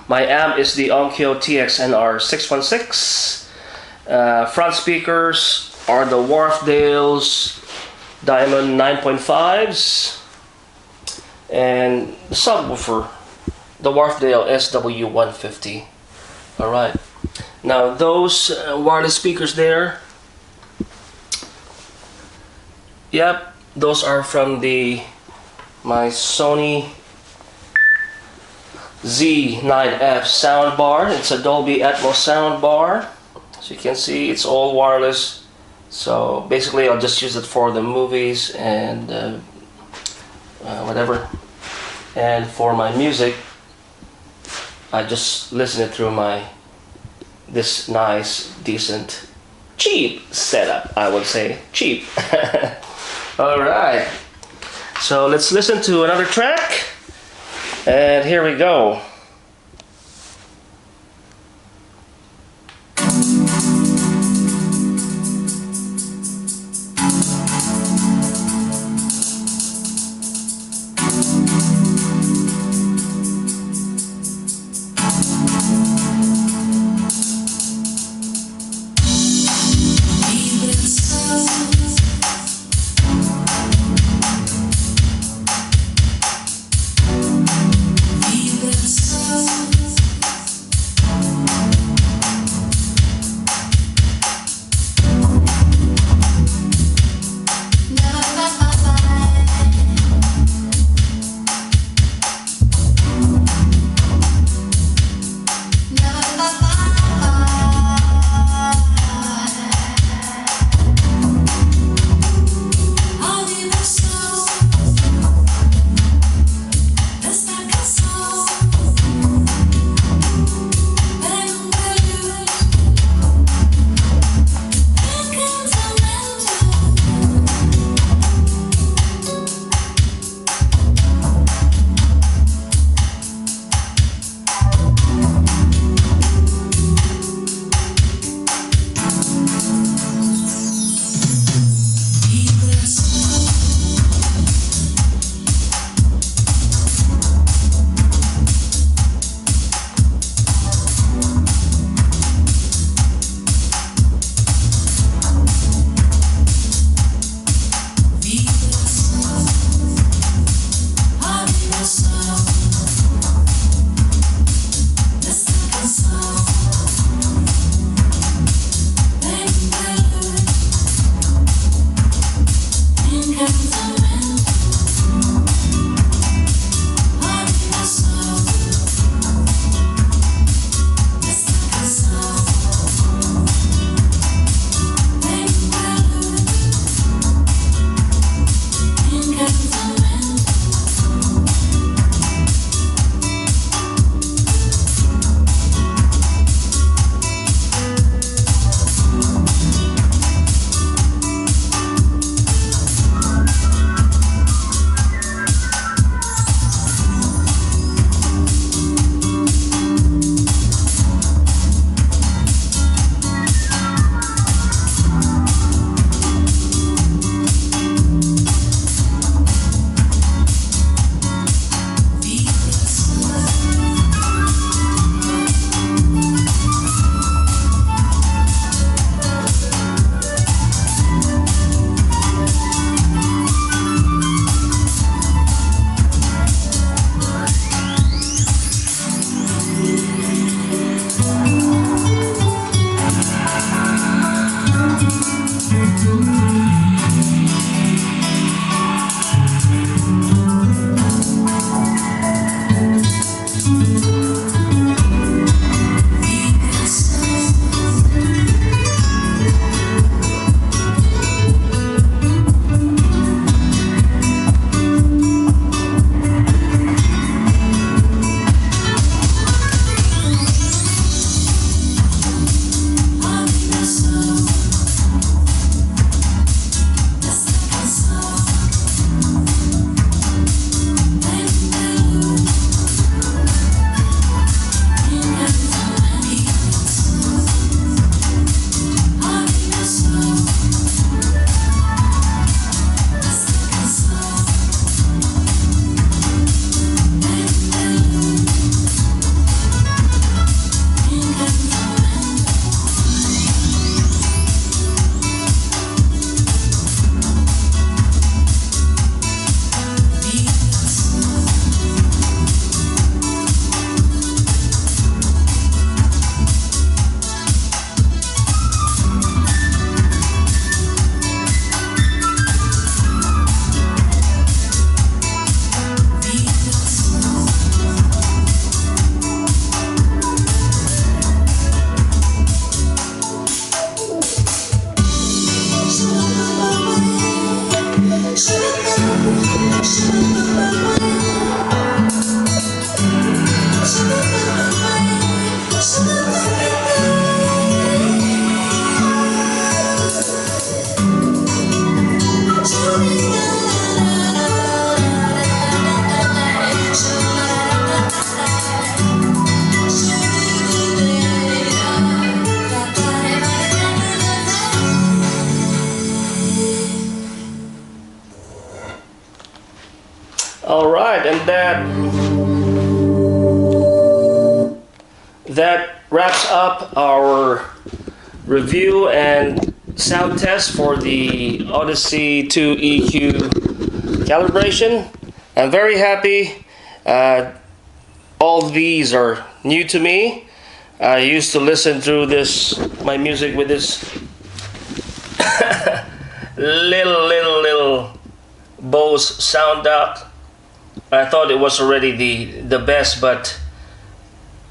My amp is the Onkyo TXNR 616. Front speakers are the Wharfedale's Diamond 9.5s, and the subwoofer, the Wharfedale SW150. Alright, now those wireless speakers there, yep, those are from my Sony Z9F soundbar. It's a Dolby Atmos soundbar. As you can see, it's all wireless. So basically, I'll just use it for the movies and whatever. And for my music, I just listen it through this nice, decent, cheap setup. I would say cheap. All right. So let's listen to another track. And here we go. Yes. And that wraps up our review and sound test for the Audyssey 2EQ calibration. I'm very happy. All these are new to me. I used to listen through my music with this little Bose sound out. I thought it was already the best, but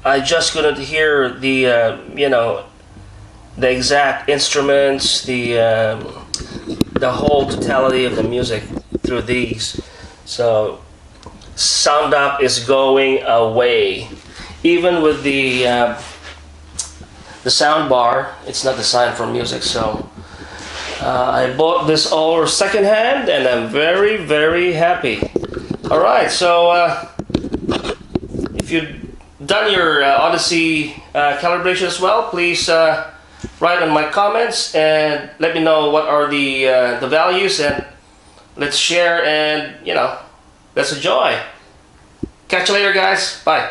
I just couldn't hear the the exact instruments, the whole totality of the music through these. So sound up is going away. Even with the sound bar, it's not designed for music. So I bought this all secondhand, and I'm very happy. All right, so if you've done your Audyssey calibration as well, please write in my comments and let me know what are the values, and let's share and let's enjoy. Catch you later, guys. Bye.